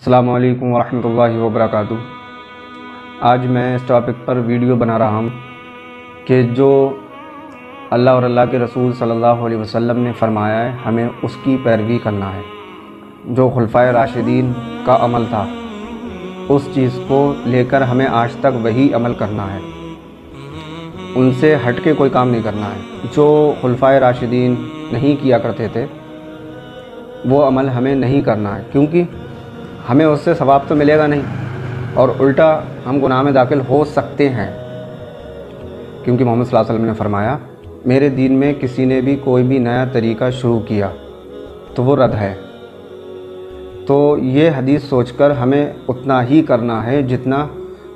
السلام علیکم ورحمۃ اللہ وبرکاتہ۔ آج میں اس ٹاپک پر ویڈیو بنا رہا ہوں کہ جو اللہ اور اللہ کے رسول صلی اللہ علیہ وسلم نے فرمایا ہے ہمیں اس کی پیروی کرنا ہے۔ جو خلفائے راشدین کا عمل تھا اس چیز کو لے کر ہمیں آج تک وہی عمل کرنا ہے، ان سے ہٹ کے کوئی کام نہیں کرنا ہے۔ جو خلفائے راشدین نہیں کیا کرتے تھے وہ عمل ہمیں نہیں کرنا ہے، کیونکہ ہمیں اس سے ثواب تو ملے گا نہیں اور الٹا ہم گناہ میں داخل ہو سکتے ہیں، کیونکہ محمد صلی اللہ علیہ وسلم نے فرمایا میرے دین میں کسی نے بھی کوئی بھی نیا طریقہ شروع کیا تو وہ رد ہے۔ تو یہ حدیث سوچ کر ہمیں اتنا ہی کرنا ہے جتنا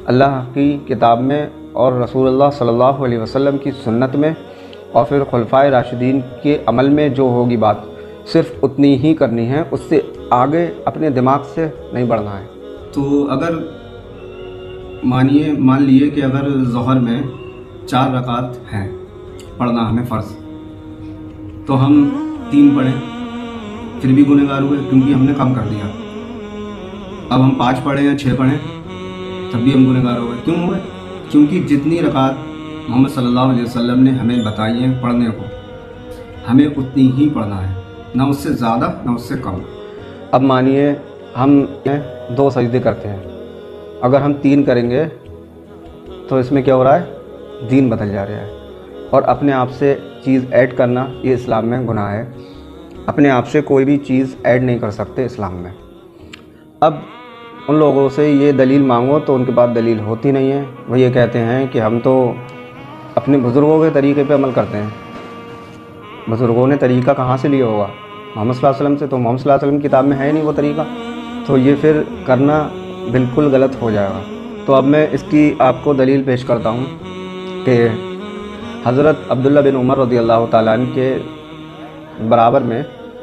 اللہ کی کتاب میں اور رسول اللہ صلی اللہ علیہ وسلم کی سنت میں اور پھر خلفائے راشدین کے عمل میں جو ہوگی بات صرف اتنی ہی کرنی ہے، اس سے آگے اپنے دماغ سے نہیں بڑھنا ہے۔ تو اگر مان لیے کہ اگر ظہر میں 4 رکعت ہیں پڑھنا ہمیں فرض، تو ہم 3 پڑھیں پھر بھی گنہگار ہوئے کیونکہ ہم نے کم کر دیا۔ اب ہم 5 پڑھیں یا 6 پڑھیں تب بھی ہم گنہگار ہوئے۔ کیوں ہوئے؟ کیونکہ جتنی رکعت محمد صلی اللہ علیہ وسلم نے ہمیں بتائی ہیں پڑھنے کو ہمیں اتنی ہی پڑھنا ہے، نہ اس سے زیادہ نہ اس سے کم۔ اب مانیے ہم 2 سجدے کرتے ہیں، اگر ہم 3 کریں گے تو اس میں کیا ہو رہا ہے؟ دین بدل جا رہا ہے، اور اپنے آپ سے چیز ایڈ کرنا یہ اسلام میں گناہ ہے۔ اپنے آپ سے کوئی بھی چیز ایڈ نہیں کر سکتے اسلام میں۔ اب ان لوگوں سے یہ دلیل مانگو تو ان کے پاس دلیل ہوتی نہیں ہے، وہ یہ کہتے ہیں کہ ہم تو اپنے بزرگوں کے طریقے پہ عمل کرتے ہیں۔ بزرگوں نے طریقہ کہاں سے لیا ہوگا؟ محمد صلی اللہ علیہ وسلم سے۔ تو محمد صلی اللہ علیہ وسلم کی کتاب میں ہے ہی نہیں وہ طریقہ، تو یہ پھر کرنا بالکل غلط ہو جائے گا۔ تو اب میں اس کی آپ کو دلیل پیش کرتا ہوں کہ حضرت عبداللہ بن عمر رضی اللہ تعالیٰ عنہ کے برابر میں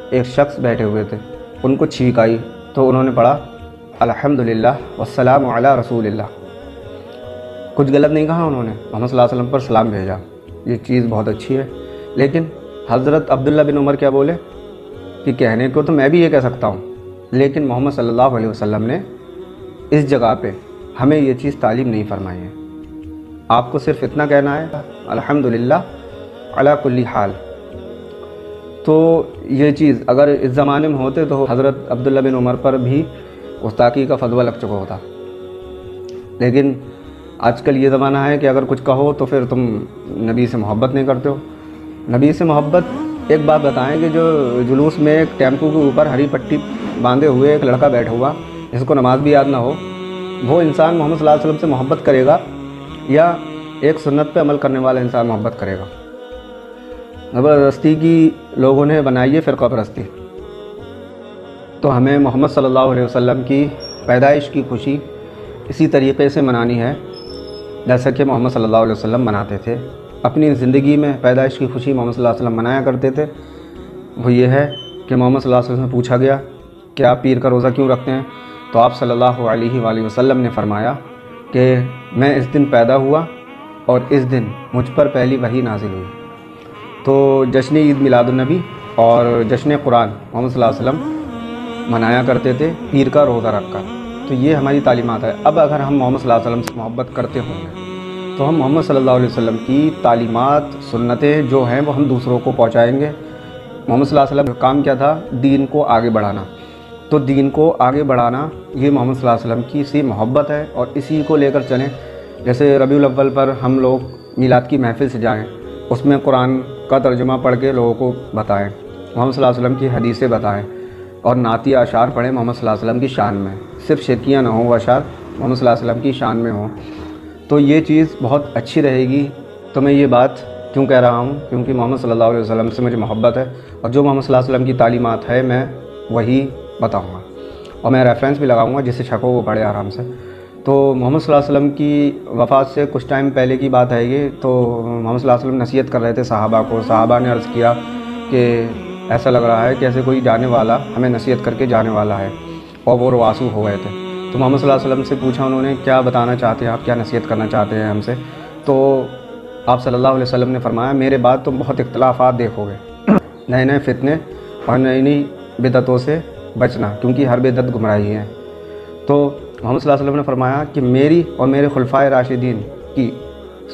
ایک شخص بیٹھے ہوئے تھے، ان کو چھینک آئی تو انہوں نے پڑھا الحمدللہ والسلام علی رسول اللہ۔ کچھ غلط نہیں کہا انہوں نے، محمد صلی اللہ علیہ وسلم پر سلام بھیجا، یہ چیز بہت اچھی ہے۔ لیکن حضرت عبداللہ بن عمر کیا بولے کہ کہنے کو تو میں بھی یہ کہہ سکتا ہوں، لیکن محمد صلی اللہ علیہ وسلم نے اس جگہ پہ ہمیں یہ چیز تعلیم نہیں فرمائی ہے۔ آپ کو صرف اتنا کہنا ہے الحمدللہ علی کل حال۔ تو یہ چیز اگر اس زمانے میں ہوتے تو حضرت عبداللہ بن عمر پر بھی گستاخی کا فتویٰ لگ چکا ہوتا، لیکن آج کل یہ زمانہ ہے کہ اگر کچھ کہو تو پھر تم نبی سے محبت نہیں کرتے ہو۔ نبی سے محبت، ایک بات بتائیں کہ جو جلوس میں ایک ٹیمپو کے اوپر ہری پٹی باندھے ہوئے ایک لڑکا بیٹھا ہوا جس کو نماز بھی یاد نہ ہو، وہ انسان محمد صلی اللہ علیہ وسلم سے محبت کرے گا یا ایک سنت پہ عمل کرنے والا انسان محبت کرے گا؟ زبردستی کی لوگوں نے بنائی ہے فرقہ پرستی۔ تو ہمیں محمد صلی اللہ علیہ وسلم کی پیدائش کی خوشی اسی طریقے سے منانی ہے جیسا کہ محمد صلی اللہ علیہ وسلم مناتے تھے۔ اپنی زندگی میں پیدائش کی خوشی محمد صلی اللہ علیہ وسلم منایا کرتے تھے۔ وہ یہ ہے کہ محمد صلی اللہ علیہ وسلم سے پوچھا گیا کہ آپ پیر کا روزہ کیوں رکھتے ہیں؟ تو آپ صلی اللہ علیہ وآلہ وسلم نے فرمایا کہ میں اس دن پیدا ہوا اور اس دن مجھ پر پہلی وحی نازل ہوئی۔ تو جشن عید میلاد النبی اور جشن قرآن محمد صلی اللہ علیہ وسلم منایا کرتے تھے پیر کا روزہ رکھ کر۔ تو یہ ہماری تعلیمات ہے۔ اب اگر ہم محمد صلی اللہ علیہ وسلم سے محبت کرتے ہوں گے تو ہم محمد صلی اللہ علیہ وسلم کی تعلیمات سنتیں جو ہیں وہ ہم دوسروں کو پہنچائیں گے۔ محمد صلی اللہ علیہ وسلم کا کام کیا تھا؟ دین کو آگے بڑھانا۔ تو دین کو آگے بڑھانا یہ محمد صلی اللہ علیہ وسلم کی سی محبت ہے، اور اسی کو لے کر چلیں۔ جیسے ربیع الاول پر ہم لوگ میلاد کی محفل سے جائیں، اس میں قرآن کا ترجمہ پڑھ کے لوگوں کو بتائیں، محمد صلی اللہ علیہ وسلم کی حدیثیں بتائیں، اور نعتیہ اشعار پڑھیں محمد صلی اللہ علیہ وسلم کی شان میں، صرف شرکیاں نہ ہوں، وہ اشعار محمد صلی اللہ علیہ وسلم کی شان میں ہوں، تو یہ چیز بہت اچھی رہے گی۔ تو میں یہ بات کیوں کہہ رہا ہوں؟ کیونکہ محمد صلی اللہ علیہ وسلم سے مجھے محبت ہے، اور جو محمد صلی اللہ علیہ وسلم کی تعلیمات ہے میں وہی بتاؤں گا، اور میں ریفرنس بھی لگاؤں گا، جسے شک ہو وہ پڑھے آرام سے۔ تو محمد صلی اللہ علیہ وسلم کی وفات سے کچھ ٹائم پہلے کی بات ہے یہ، تو محمد صلی اللہ علیہ وسلم نصیحت کر رہے تھے صحابہ کو۔ صحابہ نے عرض کیا کہ ایسا لگ رہا ہے کہ ایسے کوئی جانے والا ہمیں نصیحت کر کے جانے والا ہے، اور وہ رواسو ہو گئے تھے۔ تو محمد صلی اللہ علیہ وسلم سے پوچھا انہوں نے کیا بتانا چاہتے ہیں آپ، کیا نصیحت کرنا چاہتے ہیں ہم سے؟ تو آپ صلی اللہ علیہ وسلم نے فرمایا میرے بعد تم بہت اختلافات دیکھو گے، نئے نئے فتنے اور نئی نئی بدعتوں سے بچنا، کیونکہ ہر بدعت گمراہی ہے۔ تو محمد صلی اللہ علیہ وسلم نے فرمایا کہ میری اور میرے خلفائے راشدین کی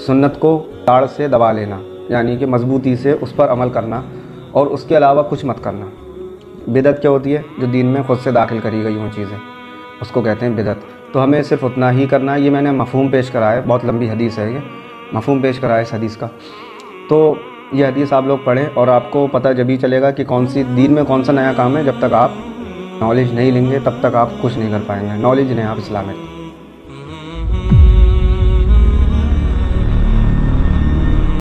سنت کو داڑھ سے دبا لینا، یعنی کہ مضبوطی سے اس پر عمل کرنا اور اس کے علاوہ کچھ مت کرنا۔ بدعت کیا ہوتی ہے؟ جو دین میں خود سے داخل کری گئی ہوں چیزیں، اس کو کہتے ہیں بدعت۔ تو ہمیں صرف اتنا ہی کرنا ہے۔ یہ میں نے مفہوم پیش کرا ہے، بہت لمبی حدیث ہے، یہ مفہوم پیش کرا ہے اس حدیث کا۔ تو یہ حدیث آپ لوگ پڑھیں اور آپ کو پتہ جبھی چلے گا کہ کون سی دین میں کون سا نیا کام ہے۔ جب تک آپ نالج نہیں لیں گے تب تک آپ کچھ نہیں کر پائیں گے۔ نالج لیں آپ اسلامک۔